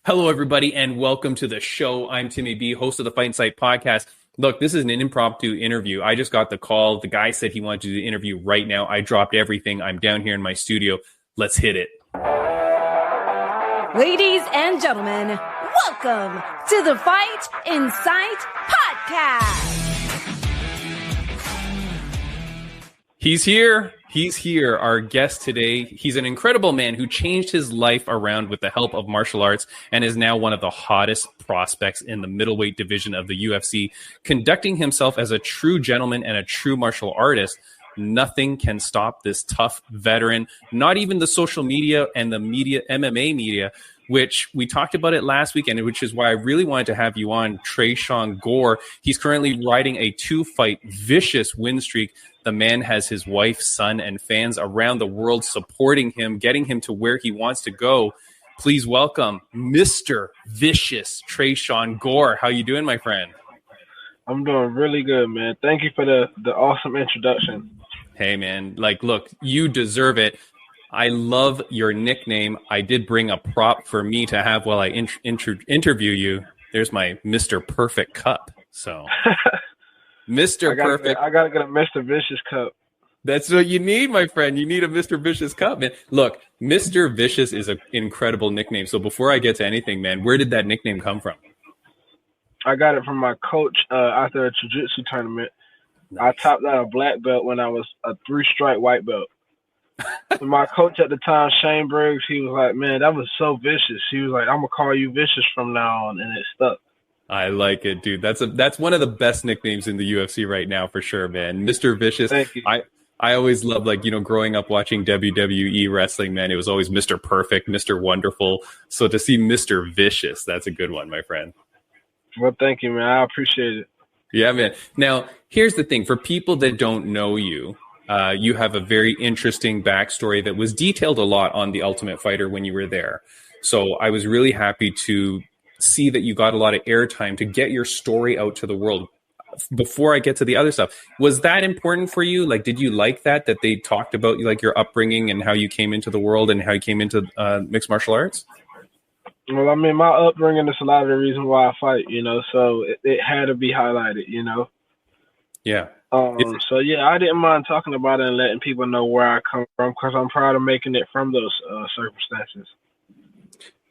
Hello, everybody, and welcome to the show. I'm Timmy B, host of the Fight Insight podcast. Look, this is an impromptu interview. I just got the call. The guy said he wanted to do the interview right now. I dropped everything. I'm down here in my studio. Let's hit it. Ladies and gentlemen, welcome to the Fight Insight podcast. He's here. He's here, our guest today. He's an incredible man who changed his life around with the help of martial arts and is now one of the hottest prospects in the middleweight division of the UFC, conducting himself as a true gentleman and a true martial artist. Nothing can stop this tough veteran, not even the social media and the media, MMA media, which we talked about it last weekend, which is why I really wanted to have you on. Tresean Gore. He's currently riding a 2-fight vicious win streak. The man has his wife, son, and fans around the world supporting him, getting him to where he wants to go. Please welcome Mr. Vicious Tresean Gore. How you doing, my friend? I'm doing really good, man. Thank you for the awesome introduction. Hey, man. Look, you deserve it. I love your nickname. I did bring a prop for me to have while I interview you. There's my Mr. Perfect cup. So, Mr. Perfect. I got to get a Mr. Vicious cup. That's what you need, my friend. You need a Mr. Vicious cup, man. Look, Mr. Vicious is an incredible nickname. So before I get to anything, man, where did that nickname come from? I got it from my coach after a jiu-jitsu tournament. Nice. I topped out a black belt when I was a 3-stripe white belt. And my coach at the time, Shane Briggs, he was like, man, that was so vicious. He was like, I'm going to call you Vicious from now on, and it stuck. I like it, dude. That's one of the best nicknames in the UFC right now, for sure, man. Mr. Vicious. Thank you. I always loved, growing up watching WWE wrestling, man, it was always Mr. Perfect, Mr. Wonderful. So to see Mr. Vicious, that's a good one, my friend. Well, thank you, man. I appreciate it. Yeah, man. Now, here's the thing. For people that don't know you, you have a very interesting backstory that was detailed a lot on The Ultimate Fighter when you were there. So I was really happy to see that you got a lot of airtime to get your story out to the world. Before I get to the other stuff, was that important for you? Did you like that they talked about your upbringing and how you came into the world and how you came into mixed martial arts? Well, I mean, my upbringing is a lot of the reason why I fight, so it had to be highlighted, Yeah. So, yeah, I didn't mind talking about it and letting people know where I come from because I'm proud of making it from those circumstances.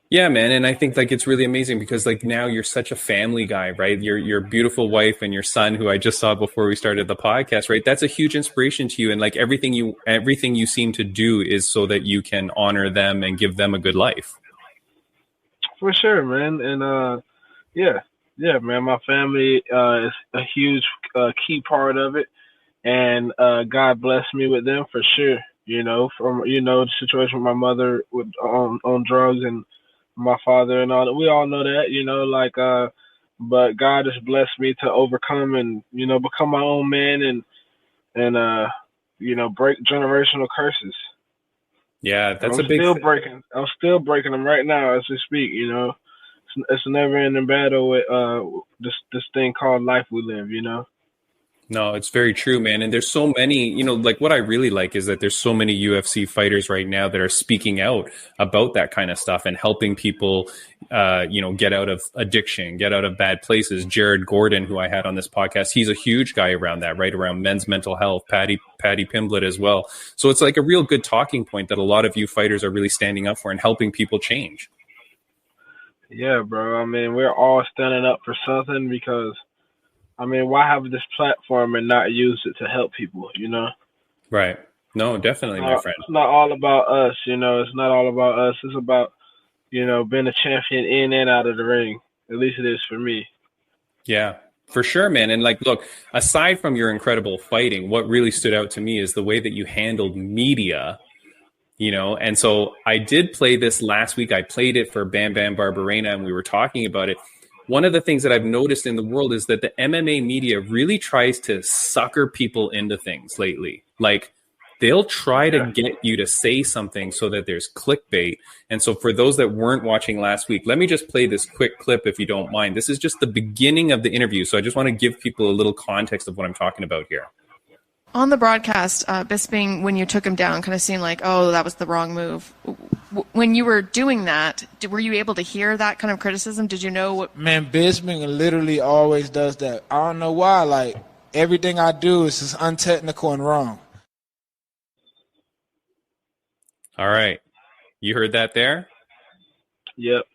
Yeah, man. And I think it's really amazing because now you're such a family guy, right? Your beautiful wife and your son, who I just saw before we started the podcast, right? That's a huge inspiration to you. And everything you seem to do is so that you can honor them and give them a good life. For sure, man. And yeah, man, my family is a huge key part of it. And God blessed me with them for sure. From the situation with my mother on drugs and my father and all that. We all know that, but God has blessed me to overcome and, become my own man and break generational curses. Yeah, that's I'm still breaking them right now as we speak, It's a never-ending battle with this thing called life we live, No, it's very true, man. And there's so many, what I really like is that there's so many UFC fighters right now that are speaking out about that kind of stuff and helping people, get out of addiction, get out of bad places. Jared Gordon, who I had on this podcast, he's a huge guy around that, right? Around men's mental health, Patty Pimblett as well. So it's a real good talking point that a lot of you fighters are really standing up for and helping people change. Yeah, bro. I mean, we're all standing up for something because why have this platform and not use it to help people, Right. No, definitely, my friend. It's not all about us, It's not all about us. It's about, being a champion in and out of the ring. At least it is for me. Yeah, for sure, man. And look, aside from your incredible fighting, what really stood out to me is the way that you handled media, And so I did play this last week. I played it for Bam Bam Barberena, and we were talking about it. One of the things that I've noticed in the world is that the MMA media really tries to sucker people into things lately. They'll try to get you to say something so that there's clickbait. And so for those that weren't watching last week, let me just play this quick clip if you don't mind. This is just the beginning of the interview. So I just want to give people a little context of what I'm talking about here. On the broadcast, Bisping, when you took him down, kind of seemed like, oh, that was the wrong move. When you were doing that, were you able to hear that kind of criticism? Did you know what? Man, Bisping literally always does that. I don't know why. Like, everything I do is just untechnical and wrong. All right. You heard that there? Yep.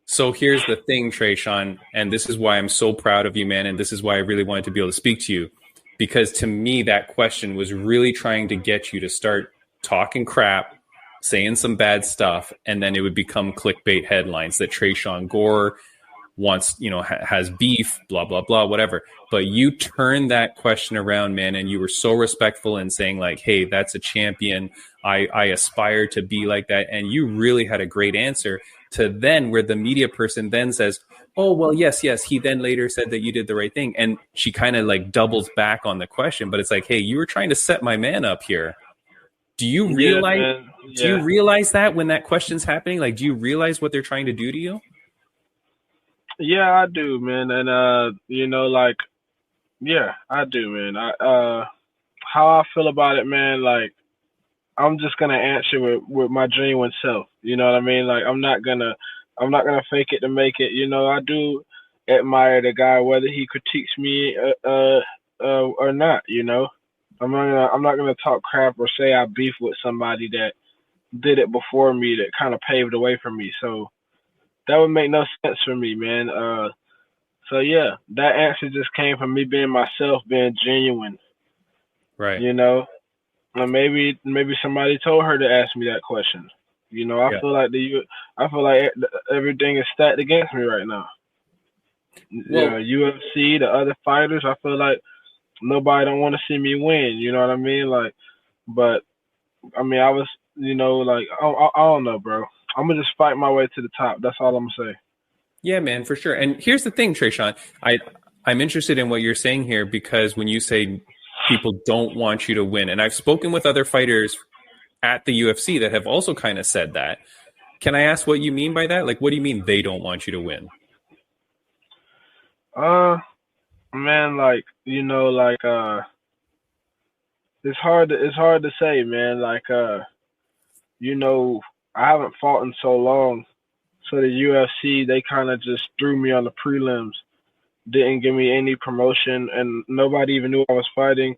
So here's the thing, Tresean, and this is why I'm so proud of you, man, and this is why I really wanted to be able to speak to you. Because to me, that question was really trying to get you to start talking crap, saying some bad stuff, and then it would become clickbait headlines that Tresean Gore wants, has beef, blah, blah, blah, whatever. But you turned that question around, man, and you were so respectful in saying, like, hey, that's a champion. I aspire to be like that. And you really had a great answer to then where the media person then says, oh, well, yes. He then later said that you did the right thing. And she kind of like doubles back on the question. But it's like, hey, you were trying to set my man up here. Do you realize Do you realize that when that question's happening? Like, do you realize what they're trying to do to you? Yeah, I do, man. And I do, man. How I feel about it, man, like I'm just gonna answer with my genuine self. You know what I mean? Like I'm not gonna fake it to make it. I do admire the guy whether he critiques me or not. I'm not gonna talk crap or say I beef with somebody that did it before me that kind of paved the way for me. So that would make no sense for me, man. So yeah, that answer just came from me being myself, being genuine. Right. And maybe somebody told her to ask me that question. I feel like everything is stacked against me right now. Well, UFC, the other fighters, I feel like nobody don't want to see me win. You know what I mean? Like, but I mean, I was, like I don't know, bro. I'm gonna just fight my way to the top. That's all I'm gonna say. yeah, man, for sure. And here's the thing, Tresean. I'm interested in what you're saying here because when you say people don't want you to win, and I've spoken with other fighters at the UFC that have also kind of said that. Can I ask what you mean by that? Like, what do you mean they don't want you to win? Man, like it's hard to say, man. Like I haven't fought in so long, so the UFC they kind of just threw me on the prelims, didn't give me any promotion, and nobody even knew I was fighting.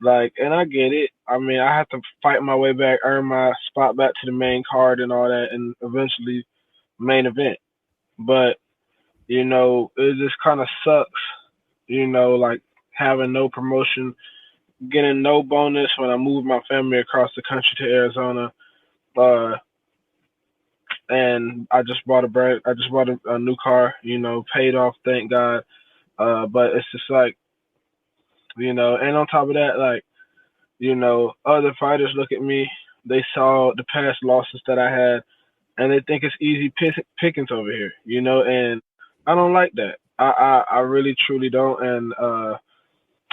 Like, and I get it. I mean, I have to fight my way back, earn my spot back to the main card and all that, and eventually main event. But it just kind of sucks. Like having no promotion, getting no bonus when I moved my family across the country to Arizona. And I just bought a new car. Paid off, thank God. But it's just like, and on top of that, like, other fighters look at me, they saw the past losses that I had, and they think it's easy pickings over here, and I don't like that. I really truly don't, and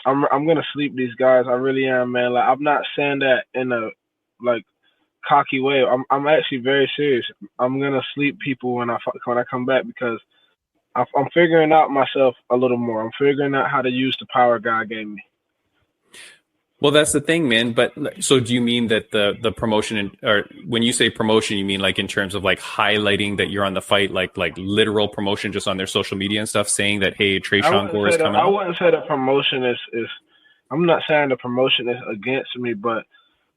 I'm gonna sleep these guys. I really am, man. Like I'm not saying that in a like cocky way. I'm actually very serious. I'm gonna sleep people when I come back because I'm figuring out myself a little more. I'm figuring out how to use the power God gave me. Well, that's the thing, man. But so do you mean that the promotion, or when you say promotion, you mean like in terms of like highlighting that you're on the fight, like literal promotion just on their social media and stuff, saying that, hey, Tresean Gore is coming I up? wouldn't say the promotion is I'm not saying the promotion is against me, but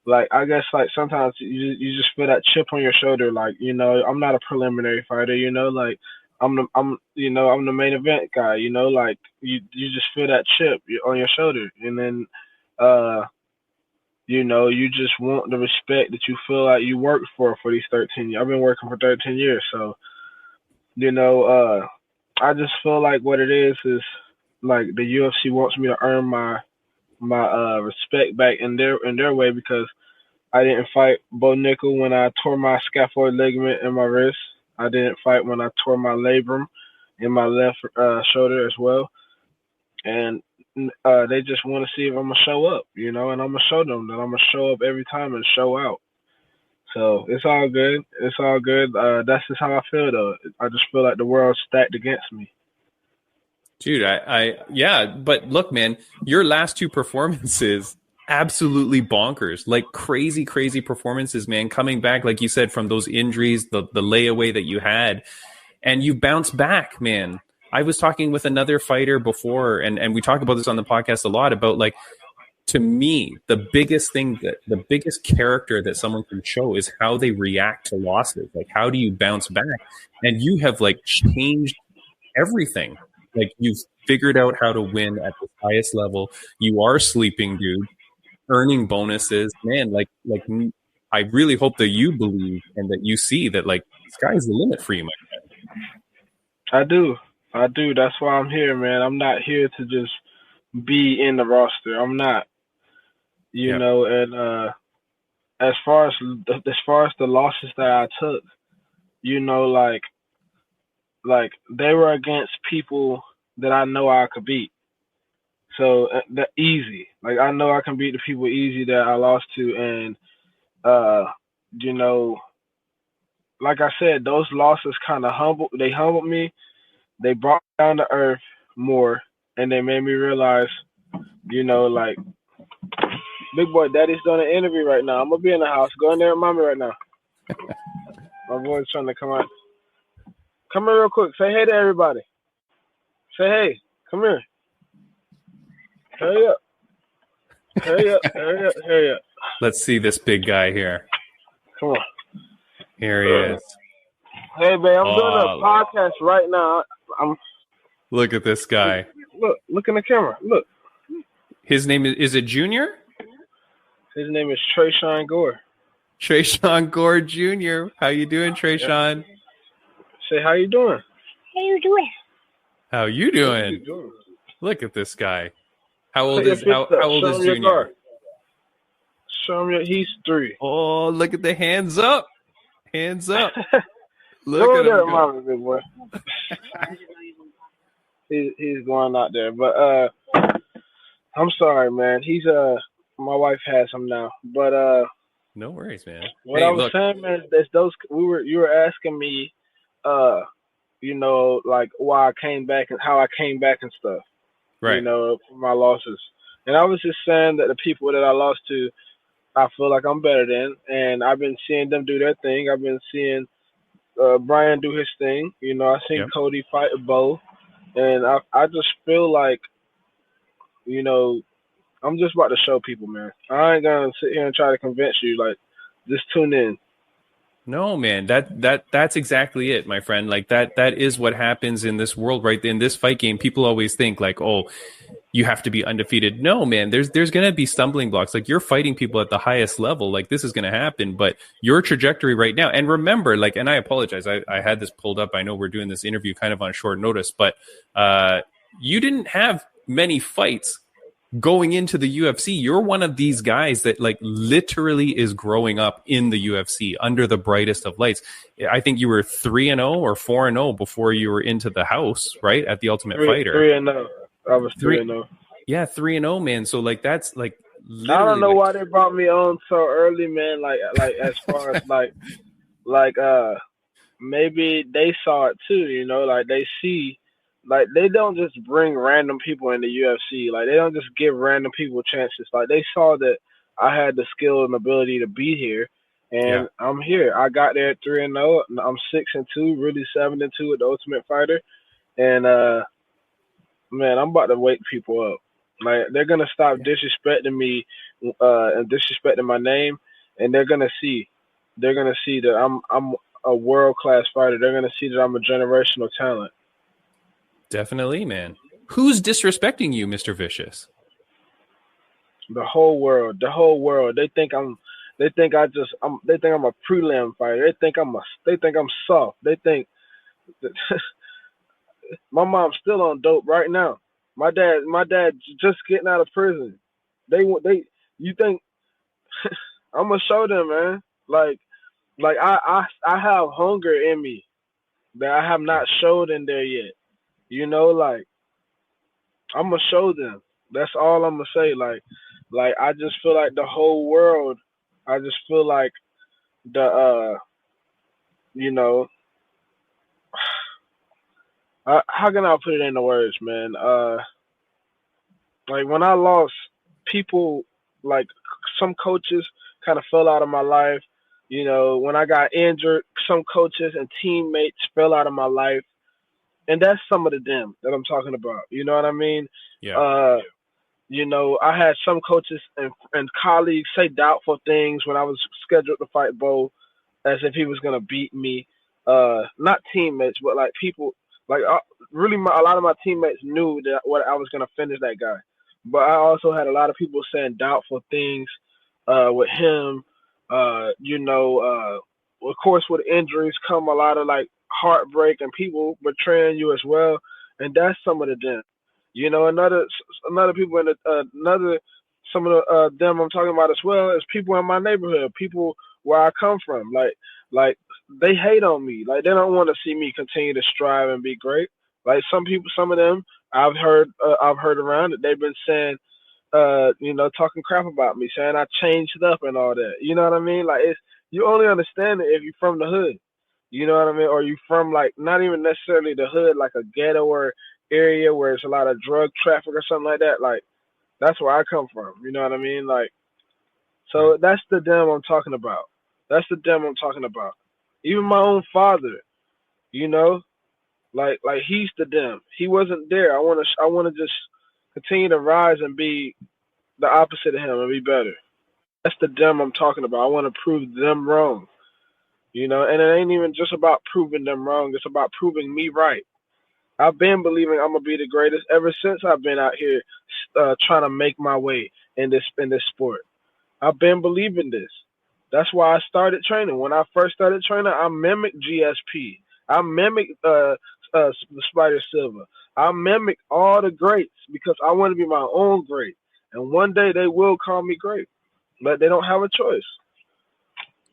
like I guess like sometimes you just feel that chip on your shoulder, like I'm not a preliminary fighter, like I'm the main event guy, like you just feel that chip on your shoulder, and then you just want the respect that you feel like you worked for these 13 years. I've been working for 13 years, so I just feel like what it is like the UFC wants me to earn my respect back in their way because I didn't fight Bo Nickel when I tore my scaphoid ligament in my wrist. I didn't fight when I tore my labrum in my left shoulder as well. And they just want to see if I'm gonna show up, and I'm gonna show them that I'm gonna show up every time and show out. So it's all good. It's all good. That's just how I feel, though. I just feel like the world's stacked against me. Dude, yeah, but look, man, your last two performances absolutely bonkers, like crazy, crazy performances, man. Coming back, like you said, from those injuries, the layaway that you had, and you bounced back, man. I was talking with another fighter before, and we talk about this on the podcast a lot about like, to me, the biggest thing that the biggest character that someone can show is how they react to losses. Like, how do you bounce back? And you have like changed everything. Like, you've figured out how to win at the highest level. You are sleeping, dude, earning bonuses, man. I really hope that you believe and that you see that like sky's the limit for you, my friend. I do. That's why I'm here, man. I'm not here to just be in the roster. I'm not, Yeah. And as far as the losses that I took, like they were against people that I know I could beat. So that easy. Like I know I can beat the people easy that I lost to, and uh, you know, like I said, those losses kind of humbled me. They brought me down to earth more, and they made me realize, like big boy, daddy's doing an interview right now. I'm gonna be in the house. Go in there and mommy right now. My boy's trying to come out. Come here real quick. Say hey to everybody. Say hey. Come here. Hurry up. Hurry up. Hurry up. Hurry up. Let's see this big guy here. Come on. Here he is. Hey, babe, I'm doing a podcast right now. Look at this guy. Look in the camera. Look. His name is it Junior? His name is Tresean Gore. Tresean Gore Jr. How you doing, Tresean? Say, how you doing? How you doing? How you doing? Look at this guy. How old is Junior? Show him he's 3. Oh, look at the hands up. Hands up. Look at him. Mama, big boy. He's going out there. But I'm sorry, man. He's my wife has him now. But no worries, man. What I was saying, man, is you were asking me like why I came back and how I came back and stuff. Right. For my losses. And I was just saying that the people that I lost to, I feel like I'm better than, and I've been seeing them do their thing. I've been seeing Brian do his thing. I seen Cody fight Bo, and I just feel like, I'm just about to show people, man. I ain't gonna sit here and try to convince you. Like, just tune in. No, man, that's exactly it, my friend. Like that is what happens in this world, right? In this fight game, people always think like, oh, you have to be undefeated. No, man, there's going to be stumbling blocks. Like, you're fighting people at the highest level. Like, this is going to happen, but your trajectory right now, and remember, like, and I apologize, I had this pulled up. I know we're doing this interview kind of on short notice, but you didn't have many fights going into the UFC. You're one of these guys that like literally is growing up in the UFC under the brightest of lights. I think you were 3-0 or 4-0 before you were into the house, right? At the Ultimate Fighter. 3-0. I was 3-0. Yeah, 3-0, man. So like that's like I don't know why they brought me on so early, man. Like as far as like maybe they saw it too, like they see. Like, they don't just bring random people in the UFC. Like, they don't just give random people chances. Like, they saw that I had the skill and ability to be here, and I'm here. I got there at 3-0. I'm 6-2, really 7-2 at the Ultimate Fighter. And, man, I'm about to wake people up. Like, they're going to stop disrespecting me and disrespecting my name, and they're going to see. They're going to see that I'm a world-class fighter. They're going to see that I'm a generational talent. Definitely, man. Who's disrespecting you, Mr. Vicious? The whole world. They think I'm a prelim fighter. They think I'm soft. They think that my mom's still on dope right now. My dad just getting out of prison. You think I'm gonna show them, man. Like I have hunger in me that I have not showed in there yet. Like, I'm going to show them. That's all I'm going to say. Like, I just feel like the whole world, I just feel like How can I put it into words, man? Like when I lost people, like some coaches kind of fell out of my life. You know, when I got injured, some coaches and teammates fell out of my life, and that's some of the them that I'm talking about. You know what I mean? Yeah. Uh, you know, I had some coaches and colleagues say doubtful things when I was scheduled to fight Bo, as if he was gonna beat me. Not teammates, but like people, like really, a lot of my teammates knew that what I was gonna finish that guy. But I also had a lot of people saying doubtful things with him. You know, of course, with injuries come a lot of like heartbreak and people betraying you as well, and that's some of the them. You know, another people in the another some of the them I'm talking about as well is people in my neighborhood, people where I come from. Like they hate on me. Like they don't want to see me continue to strive and be great. Like some people, some of them I've heard around that they've been saying, you know, talking crap about me, saying I changed up and all that. You know what I mean? Like it's you only understand it if you're from the hood. You know what I mean? Or you from like not even necessarily the hood, like a ghetto or area where it's a lot of drug traffic or something like that. Like that's where I come from. You know what I mean? Like so Right. that's the dem I'm talking about. That's the dem I'm talking about. Even my own father, you know, like he's the dem. He wasn't there. I wanna just continue to rise and be the opposite of him and be better. That's the dem I'm talking about. I want to prove them wrong. You know, and it ain't even just about proving them wrong. It's about proving me right. I've been believing I'm gonna be the greatest ever since I've been out here trying to make my way in this sport. I've been believing this. That's why I started training. When I first started training, I mimicked GSP. I mimicked the Spider Silver. I mimicked all the greats because I want to be my own great. And one day they will call me great, but they don't have a choice.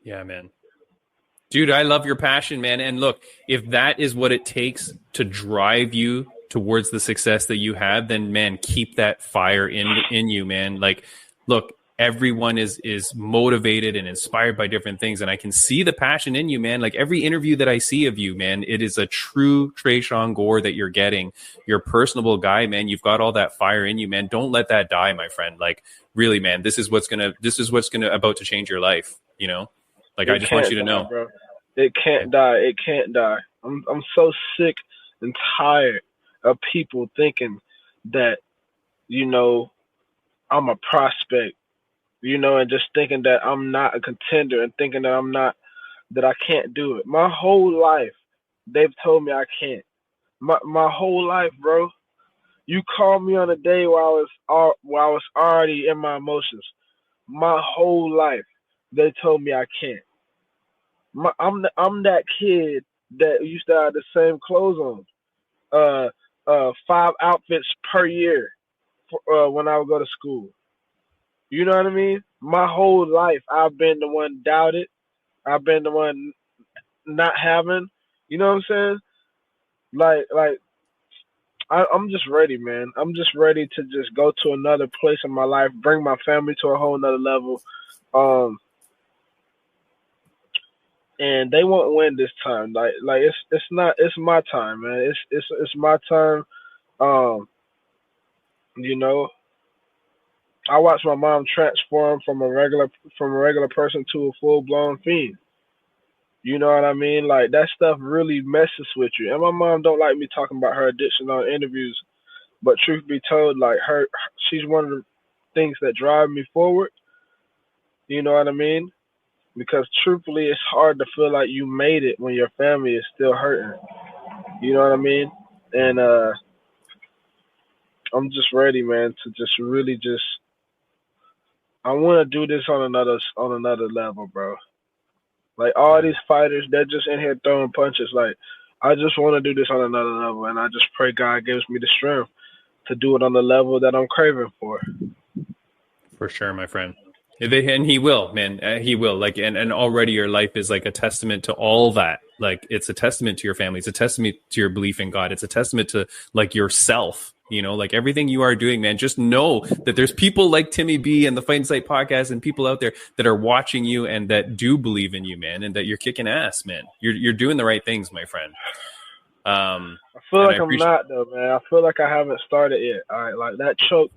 Yeah, man. Dude, I love your passion, man. And look, if that is what it takes to drive you towards the success that you have, then man, keep that fire in you, man. Like, look, everyone is motivated and inspired by different things, and I can see the passion in you, man. Like every interview that I see of you, man, it is a true Tresean Gore that you're getting. You're a personable guy, man. You've got all that fire in you, man. Don't let that die, my friend. Like, really, man, this is what's gonna about to change your life, you know? Like, I just want you to know. Bro. It can't die. It can't die. I'm so sick and tired of people thinking that, you know, I'm a prospect, you know, and just thinking that I'm not a contender and thinking that I can't do it. My whole life, they've told me I can't. My whole life, bro. You called me on a day where I was already in my emotions. My whole life, they told me I can't. I'm that kid that used to have the same clothes on, 5 outfits per year when I would go to school. You know what I mean? My whole life, I've been the one doubted. I've been the one not having. You know what I'm saying? I'm just ready, man. I'm just ready to just go to another place in my life, bring my family to a whole nother level. And they won't win this time. Like it's my time, man. It's my time. You know, I watched my mom transform from a regular person to a full blown fiend. You know what I mean? Like that stuff really messes with you. And my mom don't like me talking about her addiction on interviews, but truth be told, like she's one of the things that drive me forward. You know what I mean? Because truthfully, it's hard to feel like you made it when your family is still hurting. You know what I mean? And I'm just ready, man, to just really just. I want to do this on another level, bro. Like all these fighters, they're just in here throwing punches. Like I just want to do this on another level, and I just pray God gives me the strength to do it on the level that I'm craving for. For sure, my friend. And he will, man. He will. Like, and already your life is like a testament to all that. Like, it's a testament to your family. It's a testament to your belief in God. It's a testament to like yourself. You know, like everything you are doing, man. Just know that there's people like Timmy B and the Fight and Sight podcast and people out there that are watching you and that do believe in you, man, and that you're kicking ass, man. You're doing the right things, my friend. I feel And like I'm not though, man. I feel like I haven't started yet. All right, like that choke,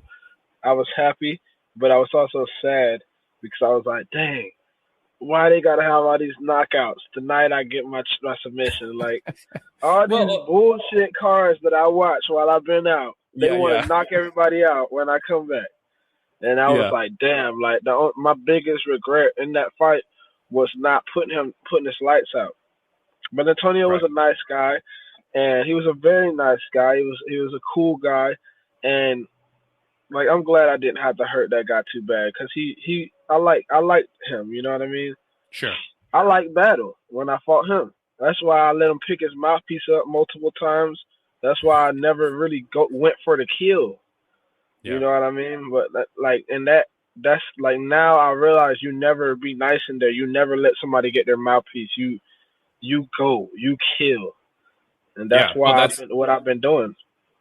I was happy, but I was also sad because I was like, dang, why they gotta have all these knockouts? Tonight I get my submission. Like all these well, bullshit cards that I watch while I've been out, they yeah, want yeah, to knock everybody out when I come back. And I was yeah, like, damn, like my biggest regret in that fight was not putting his lights out. But Antonio was right, a nice guy, and he was a very nice guy. He was a cool guy, and like I'm glad I didn't have to hurt that guy too bad because I liked him. You know what I mean? sure, I like battle when I fought him. That's why I let him pick his mouthpiece up multiple times. That's why I never really went for the kill. You yeah, know what I mean? But that's like now I realize you never be nice in there. You never let somebody get their mouthpiece. You go, you kill, and that's yeah. Well, why what I've been doing.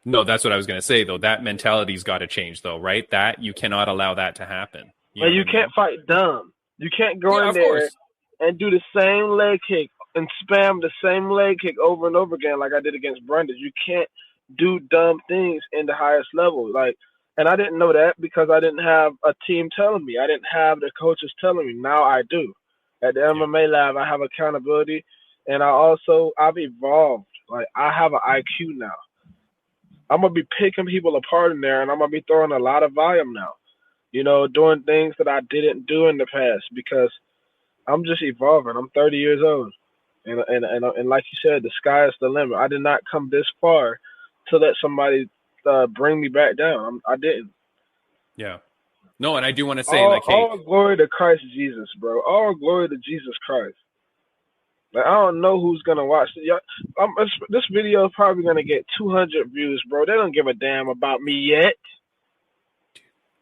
no, that's what I was going to say though. That mentality's got to change though, right? That you cannot allow that to happen. You know And what you I can't mean? fight dumb. You can't go Yeah, in of there course. and do the same leg kick and spam the same leg kick over and over again like I did against Brendan. You can't do dumb things in the highest level. Like, and I didn't know that because I didn't have a team telling me. I didn't have the coaches telling me. Now I do. At the Yeah, MMA lab, I have accountability, and I've evolved. Like I have an IQ now. I'm gonna be picking people apart in there, and I'm gonna be throwing a lot of volume now. You know, doing things that I didn't do in the past because I'm just evolving. I'm 30 years old, and like you said, the sky is the limit. I did not come this far to let somebody bring me back down. I didn't. yeah. No, and I do want to say, All like, hey, all glory to Christ Jesus, bro. All glory to Jesus Christ. Like I don't know who's gonna watch it. This video is probably gonna get 200 views, bro. They don't give a damn about me yet,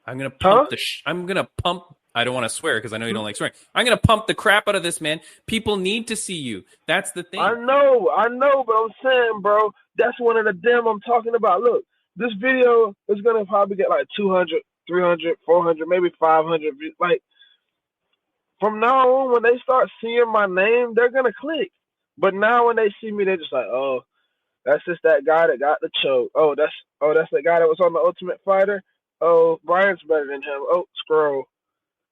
I'm gonna huh? pump I'm gonna pump. I don't want to swear because I know you don't like swearing. I'm gonna pump the crap out of this, man. People need to see you. That's the thing. I know, but I'm saying, bro, that's one of the damn I'm talking about. Look, this video is gonna probably get like 200, 300, 400, maybe 500 views. Like from now on, when they start seeing my name, they're gonna click. But now when they see me, they're just like, oh, that's just that guy that got the choke. Oh, that's the guy that was on the Ultimate Fighter. Oh, Brian's better than him. Oh, scroll.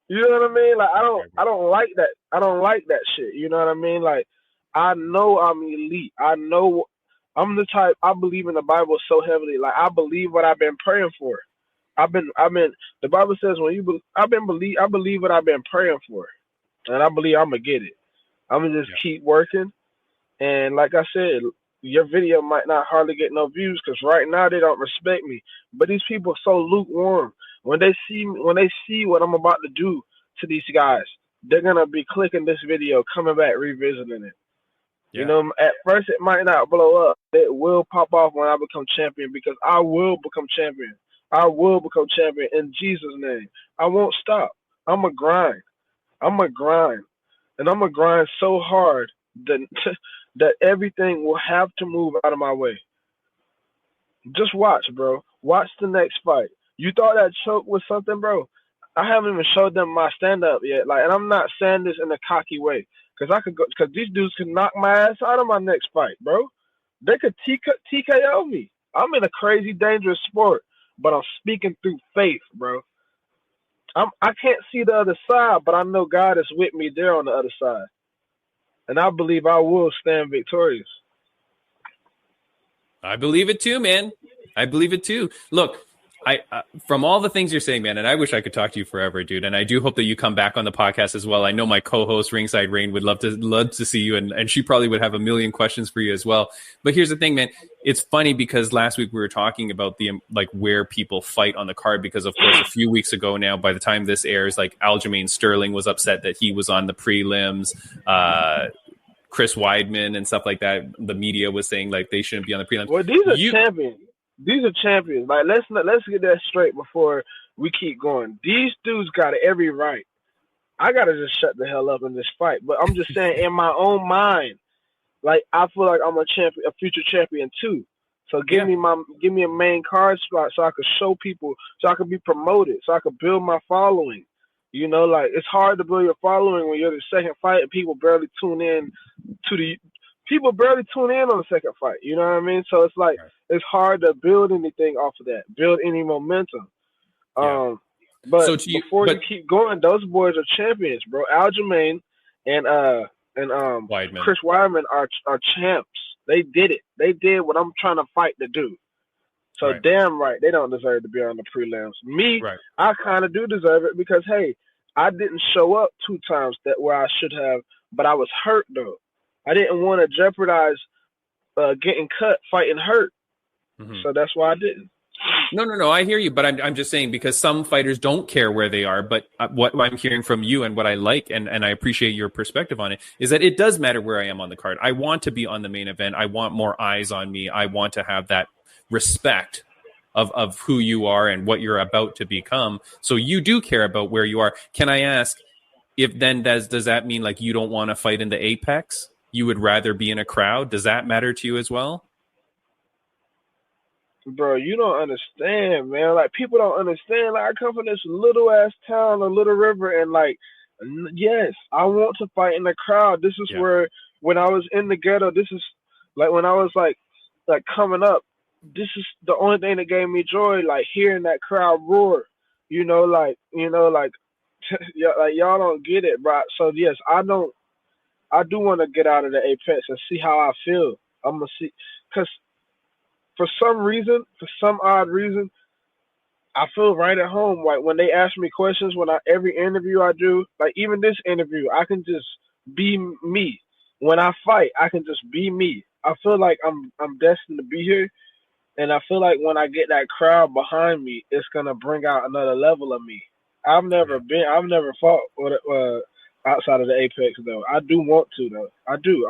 You know what I mean? Like I don't like that. I don't like that shit. You know what I mean? Like I know I'm elite. I know I'm the type. I believe in the Bible so heavily. Like I believe what I've been praying for. I've been. The Bible says when I believe what I've been praying for, and I believe I'm gonna get it. I'm gonna just Yeah. keep working. And like I said, your video might not hardly get no views because right now they don't respect me. But these people are so lukewarm. When they see what I'm about to do to these guys, they're gonna be clicking this video, coming back, revisiting it. You Yeah. know, at first it might not blow up. It will pop off when I become champion because I will become champion. I will become champion in Jesus' name. I won't stop. I'm a grind. I'm a grind, and I'm a grind so hard that that everything will have to move out of my way. Just watch, bro. Watch the next fight. You thought that choke was something, bro? I haven't even showed them my stand up yet. Like, and I'm not saying this in a cocky way, cause these dudes can knock my ass out of my next fight, bro. They could TKO me. I'm in a crazy dangerous sport, but I'm speaking through faith, bro. I can't see the other side, but I know God is with me there on the other side, and I believe I will stand victorious. I believe it too, man. I believe it too. Look, I from all the things you're saying, man, and I wish I could talk to you forever, dude. And I do hope that you come back on the podcast as well. I know my co-host Ringside Rain would love to see you, and she probably would have a million questions for you as well. But here's the thing, man. It's funny because last week we were talking about the like where people fight on the card because, of course, a few weeks ago now, by the time this airs, like Aljamain Sterling was upset that he was on the prelims. Chris Weidman and stuff like that. The media was saying like they shouldn't be on the prelims. Well, these are champions. These are champions. Like let's get that straight before we keep going. These dudes got every right. I gotta just shut the hell up in this fight. But I'm just saying, in my own mind, like I feel like I'm a champion, a future champion too. So give me a main card spot so I could show people, so I could be promoted, so I could build my following. You know, like it's hard to build your following when you're the second fight and people barely tune in to people barely tune in on the second fight. You know what I mean? So it's like it's hard to build anything off of that, build any momentum. But So before you keep going, those boys are champions, bro. Aljamain and Weidman. Chris Weidman are champs. They did it. They did what I'm trying to fight to do. So damn right, they don't deserve to be on the prelims. Me, I kind of do deserve it because hey, I didn't show up 2 times where I should have, but I was hurt though. I didn't want to jeopardize getting cut fighting hurt, so that's why I didn't. No. I hear you, but I'm just saying because some fighters don't care where they are. But what I'm hearing from you and what I like, and I appreciate your perspective on it, is that it does matter where I am on the card. I want to be on the main event. I want more eyes on me. I want to have that respect of who you are and what you're about to become. So you do care about where you are. Can I ask if then does that mean like you don't want to fight in the apex? You would rather be in a crowd? Does that matter to you as well? Bro, you don't understand, man. Like, people don't understand. Like, I come from this little-ass town, a little river, and, like, yes, I want to fight in the crowd. This is where, when I was in the ghetto, this is, like, when I was, like coming up, this is the only thing that gave me joy, like, hearing that crowd roar. Like, y'all don't get it, bro. So, yes, I do want to get out of the apex and see how I feel. I'm going to see, because for some odd reason, I feel right at home. Like when they ask me questions, every interview I do, like even this interview, I can just be me. When I fight, I can just be me. I feel like I'm destined to be here, and I feel like when I get that crowd behind me, it's gonna bring out another level of me. I've never fought outside of the apex though. I do want to though. I do.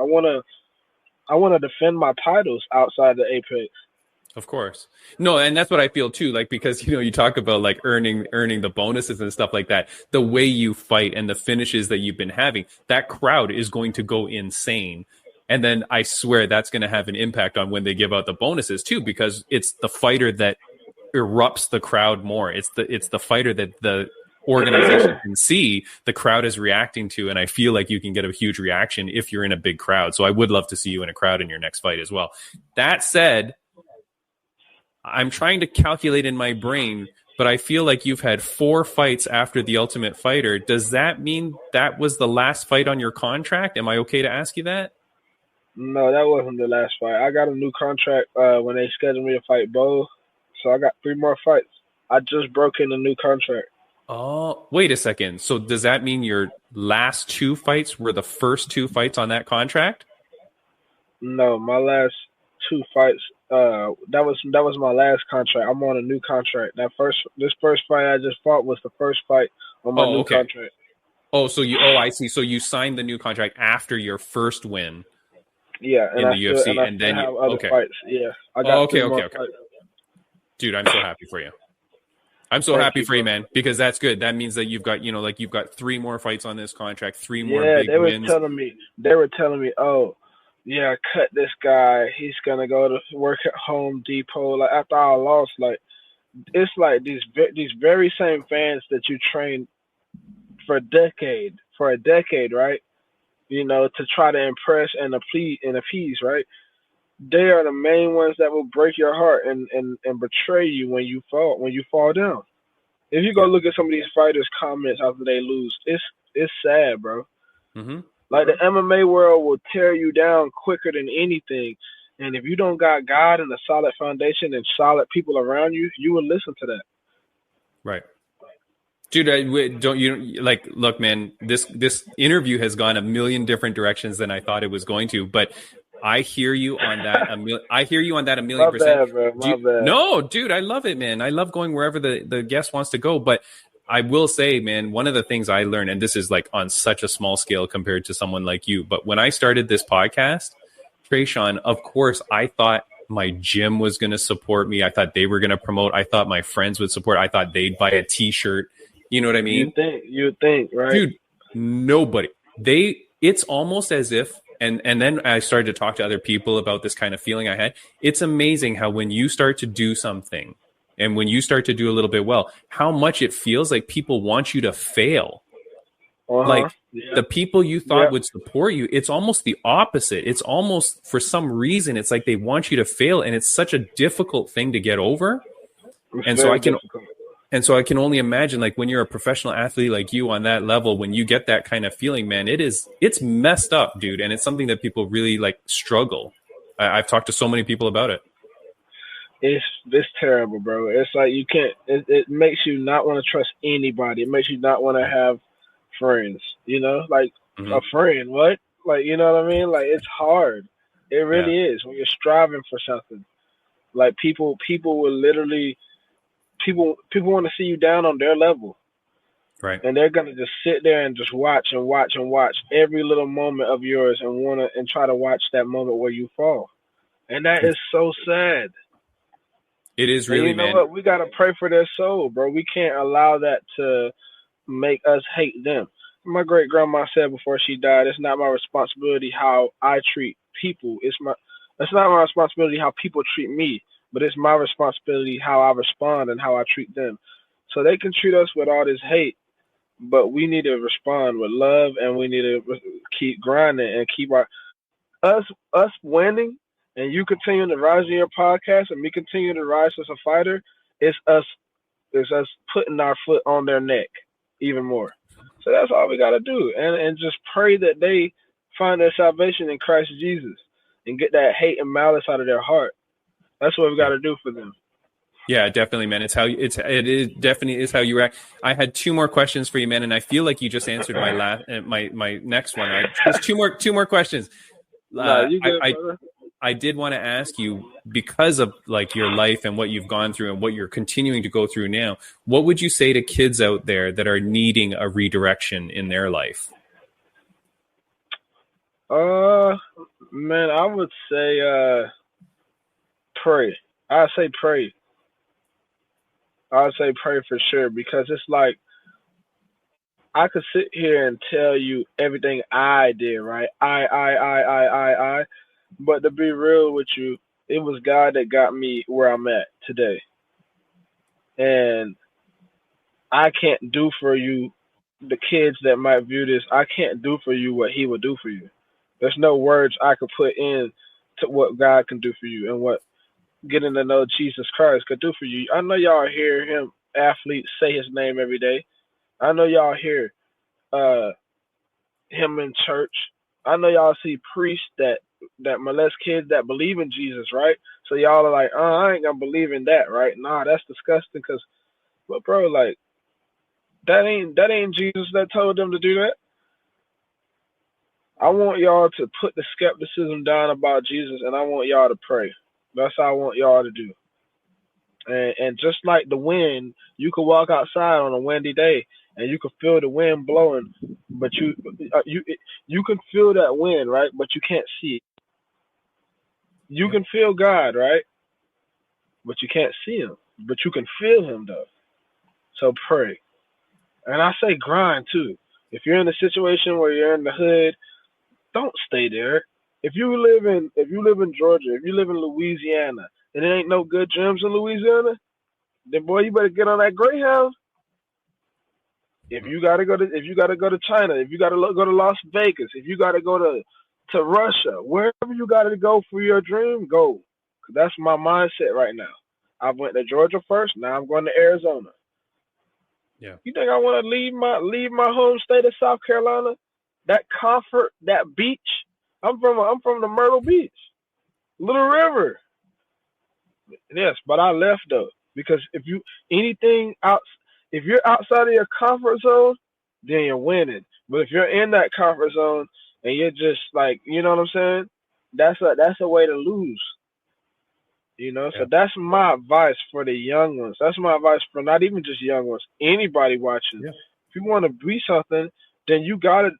I wanna defend my titles outside the apex. Of course. No, and that's what I feel too, like, because, you talk about like earning the bonuses and stuff like that. The way you fight and the finishes that you've been having, that crowd is going to go insane. And then I swear that's going to have an impact on when they give out the bonuses too, because it's the fighter that erupts the crowd more. It's the fighter that the organization can see the crowd is reacting to. And I feel like you can get a huge reaction if you're in a big crowd. So I would love to see you in a crowd in your next fight as well. That said, I'm trying to calculate in my brain, but I feel like you've had 4 fights after The Ultimate Fighter. Does that mean that was the last fight on your contract? Am I okay to ask you that? No, that wasn't the last fight. I got a new contract when they scheduled me to fight Bo, so I got 3 more fights. I just broke in a new contract. Oh, wait a second. So does that mean your last 2 fights were the first 2 fights on that contract? No, my last 2 fights. That was my last contract. I'm on a new contract. This first fight I just fought was the first fight on my new contract. I see. So you signed the new contract after your first win. Yeah, in the UFC, and then you other fights. Yeah, I got okay. Dude, I'm so happy for you. I'm so happy for you, man, because that's good. That means that you've got, you've got 3 more fights on this contract, 3 more big wins. They were telling me, oh, yeah, cut this guy. He's gonna go to work at Home Depot. Like after I lost, like it's like these very same fans that you trained for a decade, right? To try to impress and appease, right? They are the main ones that will break your heart and betray you when you fall down. If you go look at some of these fighters' comments after they lose, it's sad, bro. Mm-hmm. Like the MMA world will tear you down quicker than anything. And if you don't got God and a solid foundation and solid people around you, you will listen to that. Right. Dude, look, man, this interview has gone a million different directions than I thought it was going to, but I hear you on that. I hear you on that a million percent. My bad. No, dude, I love it, man. I love going wherever the guest wants to go, but I will say, man, one of the things I learned, and this is like on such a small scale compared to someone like you, but when I started this podcast, Tresean, of course, I thought my gym was going to support me. I thought they were going to promote. I thought my friends would support. I thought they'd buy a T-shirt. You know what I mean? You think, right? Dude, nobody. It's almost as if, and then I started to talk to other people about this kind of feeling I had. It's amazing how when you start to do something, and when you start to do a little bit well, how much it feels like people want you to fail. Like Yeah. the people you thought Yep. would support you, it's almost the opposite. It's almost, for some reason, it's like they want you to fail, and it's such a difficult thing to get over. It's And so very I can difficult. And so I can only imagine, like, when you're a professional athlete like you on that level, when you get that kind of feeling, man, it's messed up, dude. And it's something that people really like struggle. I've talked to so many people about it. It's terrible, bro. It's like you can't. It makes you not want to trust anybody. It makes you not want to have friends. You know, like Mm-hmm. a friend. What? Like, you know what I mean? Like, it's hard. It really Yeah. is when you're striving for something. Like people will literally people want to see you down on their level, Right. and they're gonna just sit there and just watch and watch and watch every little moment of yours and try to watch that moment where you fall. And that is so sad. It is And really, you know man. what? We gotta pray for their soul, bro. We can't allow that to make us hate them. My great grandma said before she died, it's not my responsibility how I treat people. It's not my responsibility how people treat me, but it's my responsibility how I respond and how I treat them. So they can treat us with all this hate, but we need to respond with love, and we need to keep grinding and keep us winning, and you continue to rise in your podcast, and me continue to rise as a fighter. It's us. It's us putting our foot on their neck even more. So that's all we got to do, and just pray that they find their salvation in Christ Jesus and get that hate and malice out of their heart. That's what we got to do for them. Yeah, definitely, man. It is definitely is how you react. I had two more questions for you, man, and I feel like you just answered my next one. Just two more questions. No, you good, brother. I did want to ask you, because of like your life and what you've gone through and what you're continuing to go through now, what would you say to kids out there that are needing a redirection in their life? Man, I would say pray. I say pray. I would say pray for sure, because it's like I could sit here and tell you everything I did, right? I. But to be real with you, it was God that got me where I'm at today. And I can't do for you, the kids that might view this, I can't do for you what he would do for you. There's no words I could put in to what God can do for you and what getting to know Jesus Christ could do for you. I know y'all hear him, athletes, say his name every day. I know y'all hear him in church. I know y'all see priests that molest kids that believe in Jesus, right? So y'all are like, I ain't gonna believe in that, right? Nah, that's disgusting. But bro, like that ain't Jesus that told them to do that. I want y'all to put the skepticism down about Jesus, and I want y'all to pray. That's how I want y'all to do. And just like the wind, you could walk outside on a windy day and you could feel the wind blowing, but you can feel that wind, right? But you can't see it. You can feel God, right? But you can't see him. But you can feel him though. So pray. And I say grind too. If you're in a situation where you're in the hood, don't stay there. If you live in Georgia, if you live in Louisiana, and there ain't no good gyms in Louisiana, then boy, you better get on that Greyhound. If you gotta go to China, if you gotta go to Las Vegas, if you gotta go to Russia, wherever you gotta go for your dream, go. 'Cause that's my mindset right now. I went to Georgia first. Now I'm going to Arizona. Yeah. You think I want to leave my home state of South Carolina? That comfort, that beach. I'm from the Myrtle Beach, Little River. Yes, but I left though, because if you're outside of your comfort zone, then you're winning. But if you're in that comfort zone and you're just like, you know what I'm saying? That's a way to lose. You know, so that's my advice for the young ones. That's my advice for not even just young ones, anybody watching. Yeah. If you want to be something, then you gotta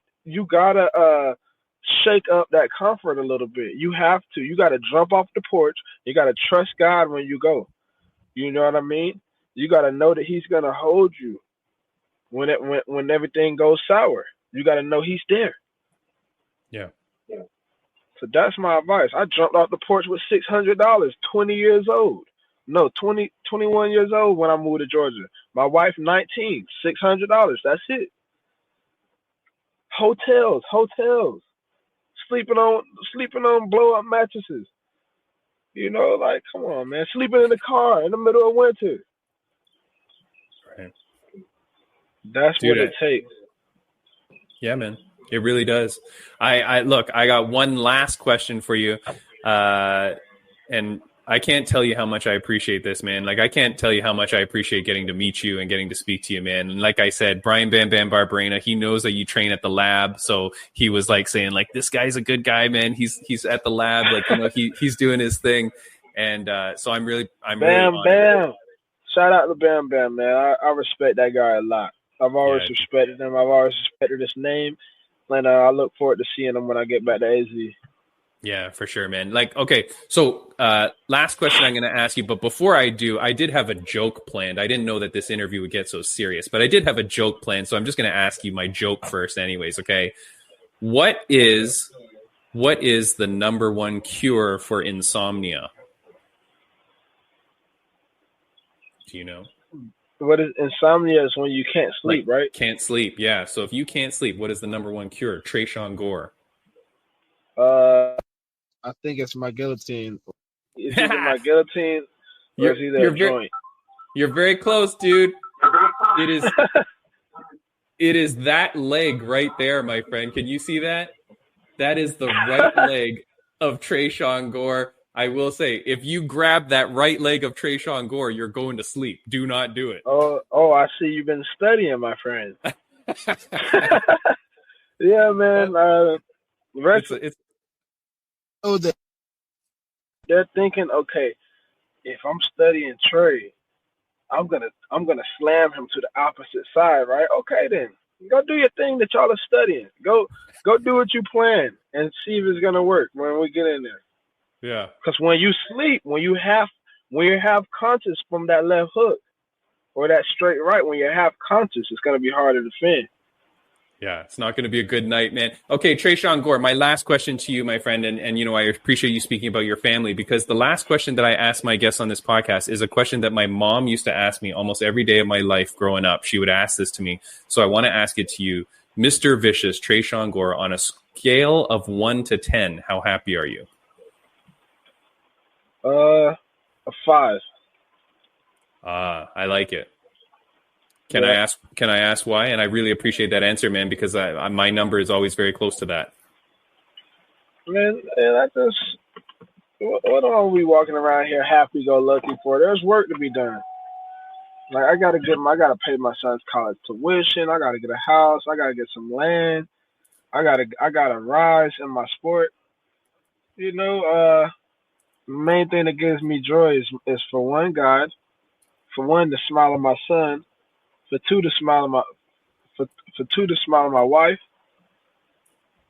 shake up that comfort a little bit. You have to. You gotta jump off the porch. You gotta trust God when you go. You know what I mean? You gotta know that he's gonna hold you when everything goes sour. You gotta know he's there. Yeah. So that's my advice. I jumped off the porch with $600, 20 years old. No, 21 years old when I moved to Georgia. My wife, 19, $600. That's it. hotels, sleeping on blow up mattresses. Like, come on, man, sleeping in the car in the middle of winter. Right. That's Dude, what it takes. Yeah, man, it really does. I look, I got one last question for you, and I can't tell you how much I appreciate this, man. Like, I can't tell you how much I appreciate getting to meet you and getting to speak to you, man. And like I said, Brian Bam Bam Barberena, he knows that you train at the lab, so he was like saying, like, this guy's a good guy, man. He's at the lab, like, he's doing his thing, and so I'm really Bam Bam. Shout out to Bam Bam, man. I respect that guy a lot. I've always respected him. I've always respected his name, and I look forward to seeing him when I get back to AZ. Yeah, for sure, man. Like, okay, so last question I'm going to ask you, but before I do, I did have a joke planned. I didn't know that this interview would get so serious, but I did have a joke planned, so I'm just going to ask you my joke first anyways, okay? What is the number one cure for insomnia? Do you know? What is insomnia? Is when you can't sleep, like, right? Can't sleep, yeah. So if you can't sleep, what is the number one cure? Tresean Gore. I think it's my guillotine. It's either my guillotine or it's either a joint. You're very close, dude. It is that leg right there, my friend. Can you see that? That is the right leg of Tresean Gore. I will say, if you grab that right leg of Tresean Gore, you're going to sleep. Do not do it. Oh, I see you've been studying, my friend. Yeah, man. They're thinking, okay, if I'm studying Trey, I'm gonna slam him to the opposite side, right? Okay, then go do your thing that y'all are studying. Go do what you plan and see if it's gonna work when we get in there. Yeah. Because when you sleep, when you have conscious from that left hook or that straight right, when you're half conscious, it's gonna be harder to defend. Yeah, it's not going to be a good night, man. Okay, Tresean Gore, my last question to you, my friend, and I appreciate you speaking about your family, because the last question that I ask my guests on this podcast is a question that my mom used to ask me almost every day of my life growing up. She would ask this to me, so I want to ask it to you. Mr. Vicious, Tresean Gore, on a scale of 1 to 10, how happy are you? A 5. I like it. Can I ask why? And I really appreciate that answer, man, because my number is always very close to that. Man, what are we walking around here happy-go-lucky for? There's work to be done. Like, I gotta pay my son's college tuition. I gotta get a house. I gotta get some land. I gotta rise in my sport. The main thing that gives me joy is for one, God, for one, the smile of my son. For two, the smile of my wife,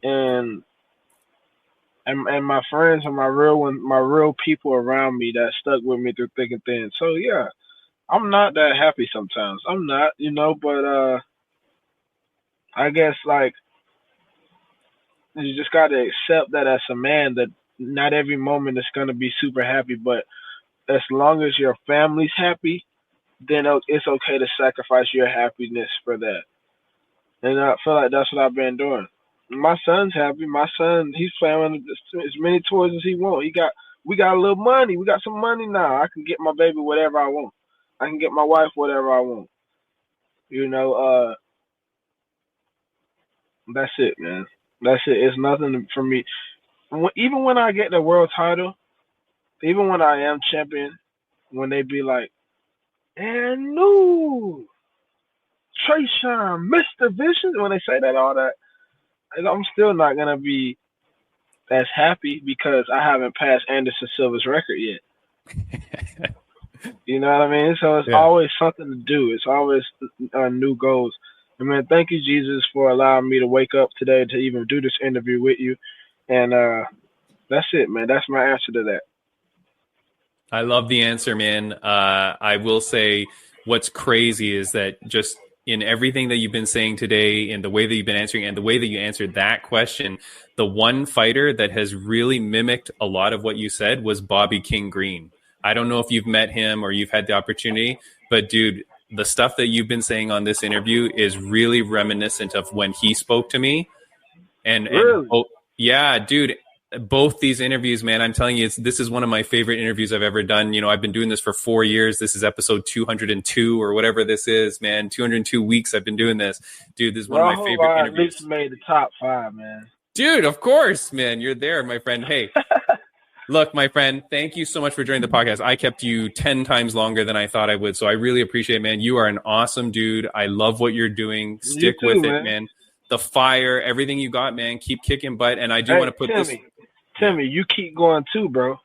and my friends and my real people around me that stuck with me through thick and thin. So yeah, I'm not that happy sometimes. I'm not, but I guess, like, you just got to accept that as a man, that not every moment is gonna be super happy, but as long as your family's happy, then it's okay to sacrifice your happiness for that. And I feel like that's what I've been doing. My son's happy. My son, he's playing as many toys as he wants. We got a little money. We got some money now. I can get my baby whatever I want. I can get my wife whatever I want. That's it, man. That's it. It's nothing for me. Even when I get the world title, even when I am champion, when they be like, and new Tresean, Mr. Vicious, when they say that, all that, I'm still not gonna be as happy because I haven't passed Anderson Silva's record yet. You know what I mean? So it's always something to do. It's always new goals. And man, thank you, Jesus, for allowing me to wake up today to even do this interview with you. And that's it, man. That's my answer to that. I love the answer, man. I will say what's crazy is that just in everything that you've been saying today and the way that you've been answering and the way that you answered that question, the one fighter that has really mimicked a lot of what you said was Bobby King Green. I don't know if you've met him or you've had the opportunity, but dude, the stuff that you've been saying on this interview is really reminiscent of when he spoke to me. And yeah, dude, both these interviews, man, I'm telling you, this is one of my favorite interviews I've ever done. You know, I've been doing this for 4 years. This is episode 202 or whatever this is, man. 202 weeks I've been doing this. Dude, this is one of my favorite interviews. At least made the top 5, man. Dude, of course, man. You're there, my friend. Hey, look, my friend, thank you so much for joining the podcast. I kept you 10 times longer than I thought I would, so I really appreciate it, man. You are an awesome dude. I love what you're doing. Stick with it, man. The fire, everything you got, man. Keep kicking butt. And I do want to put Timmy, you keep going too, bro.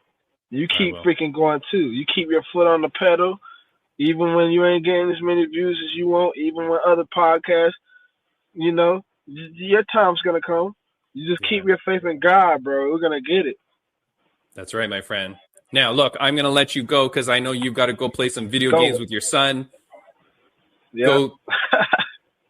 You keep freaking going too. You keep your foot on the pedal, even when you ain't getting as many views as you want, even when other podcasts, you know, your time's going to come. You just keep your faith in God, bro. We're going to get it. That's right, my friend. Now, look, I'm going to let you go because I know you've got to go play some video games with your son. Yeah.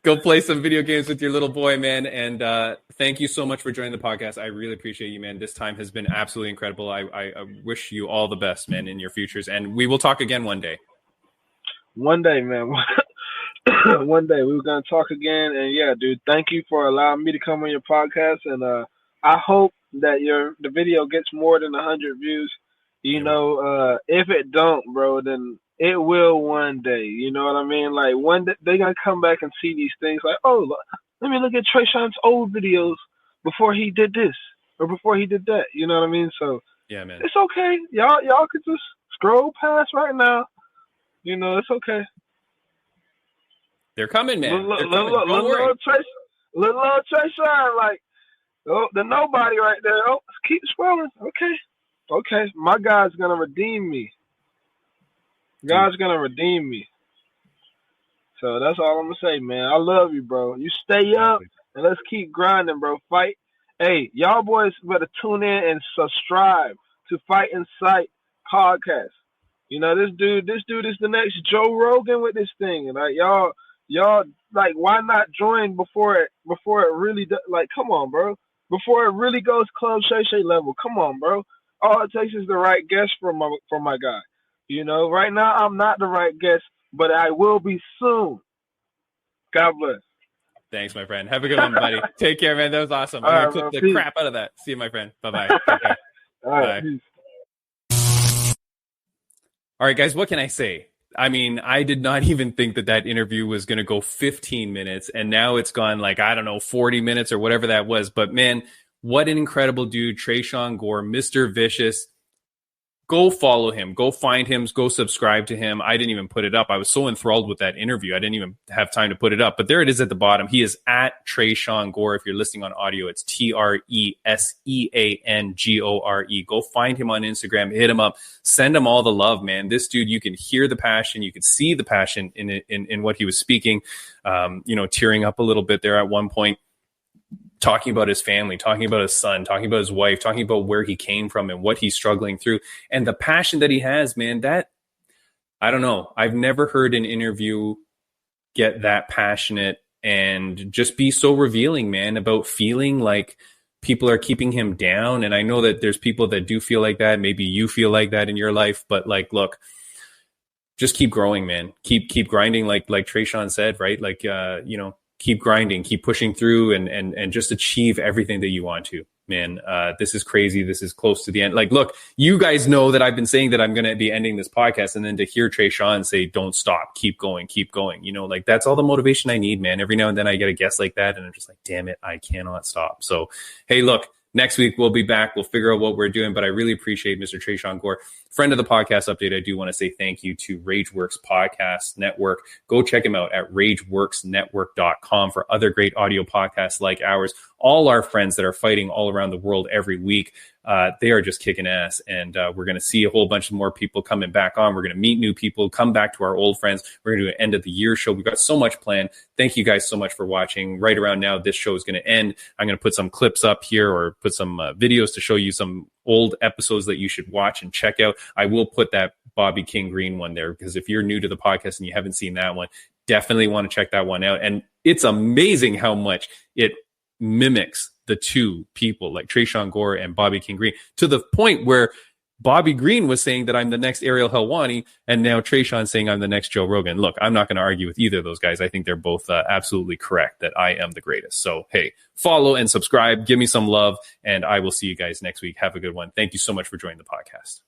Go play some video games with your little boy, man. And thank you so much for joining the podcast. I really appreciate you, man. This time has been absolutely incredible. I wish you all the best, man, in your futures. And we will talk again one day. One day, man. One day. We were going to talk again. And, yeah, dude, thank you for allowing me to come on your podcast. And I hope that the video gets more than 100 views. You know, if it don't, bro, then it will one day. You know what I mean? Like, one day they're going to come back and see these things like, oh, let me look at Tresean's old videos before he did this or before he did that. You know what I mean? So, yeah, man, it's okay. Y'all could just scroll past right now. You know, it's okay. They're coming, man. Little Tresean, like, oh, the nobody right there. Oh, keep scrolling. Okay. My God's going to redeem me. God's going to redeem me. So that's all I'm going to say, man. I love you, bro. You stay up and let's keep grinding, bro. Fight. Hey, y'all boys better tune in and subscribe to Fight and Sight podcast. You know, this dude is the next Joe Rogan with this thing. And like, y'all, like, why not join before it really, like, come on, bro. Before it really goes Club Shay Shay level. Come on, bro. All it takes is the right guest for my guy. You know, right now I'm not the right guest, but I will be soon. God bless. Thanks, my friend. Have a good one, buddy. Take care, man. That was awesome. I'm going to clip the crap out of that. See you, my friend. Bye-bye. Take care. All right. Bye. All right, guys, what can I say? I mean, I did not even think that interview was going to go 15 minutes, and now it's gone like, I don't know, 40 minutes or whatever that was. But, man, what an incredible dude, Tresean Gore, Mr. Vicious. Go follow him. Go find him. Go subscribe to him. I didn't even put it up. I was so enthralled with that interview. I didn't even have time to put it up. But there it is at the bottom. He is at Tresean Gore. If you're listening on audio, it's TreseanGore. Go find him on Instagram. Hit him up. Send him all the love, man. This dude, you can hear the passion. You can see the passion in what he was speaking. Tearing up a little bit there at one point. Talking about his family, talking about his son, talking about his wife, talking about where he came from and what he's struggling through. And the passion that he has, man, that, I don't know. I've never heard an interview get that passionate and just be so revealing, man, about feeling like people are keeping him down. And I know that there's people that do feel like that. Maybe you feel like that in your life, but like, look, just keep growing, man. Keep grinding. Like Tresean said, right? Like, keep grinding, keep pushing through and just achieve everything that you want to, man. This is crazy. This is close to the end. Like, look, you guys know that I've been saying that I'm going to be ending this podcast, and then to hear Tresean say, don't stop, keep going, like that's all the motivation I need, man. Every now and then I get a guest like that and I'm just like, damn it, I cannot stop. So, hey, look, next week we'll be back. We'll figure out what we're doing, but I really appreciate Mr. Tresean Gore, friend of the podcast update. I do want to say thank you to RageWorks Podcast Network. Go check him out at rageworksnetwork.com for other great audio podcasts like ours. All our friends that are fighting all around the world every week, they are just kicking ass. And we're going to see a whole bunch of more people coming back on. We're going to meet new people, come back to our old friends. We're going to do an end of the year show. We've got so much planned. Thank you guys so much for watching. Right around now, this show is going to end. I'm going to put some clips up here or put some videos to show you some old episodes that you should watch and check out. I will put that Bobby King Green one there because if you're new to the podcast and you haven't seen that one, definitely want to check that one out. And it's amazing how much it mimics the two people like Tresean Gore and Bobby King Green to the point where Bobby Green was saying that I'm the next Ariel Helwani, and now Tresean saying I'm the next Joe Rogan. Look, I'm not going to argue with either of those guys. I think they're both absolutely correct that I am the greatest. So, hey, follow and subscribe. Give me some love, and I will see you guys next week. Have a good one. Thank you so much for joining the podcast.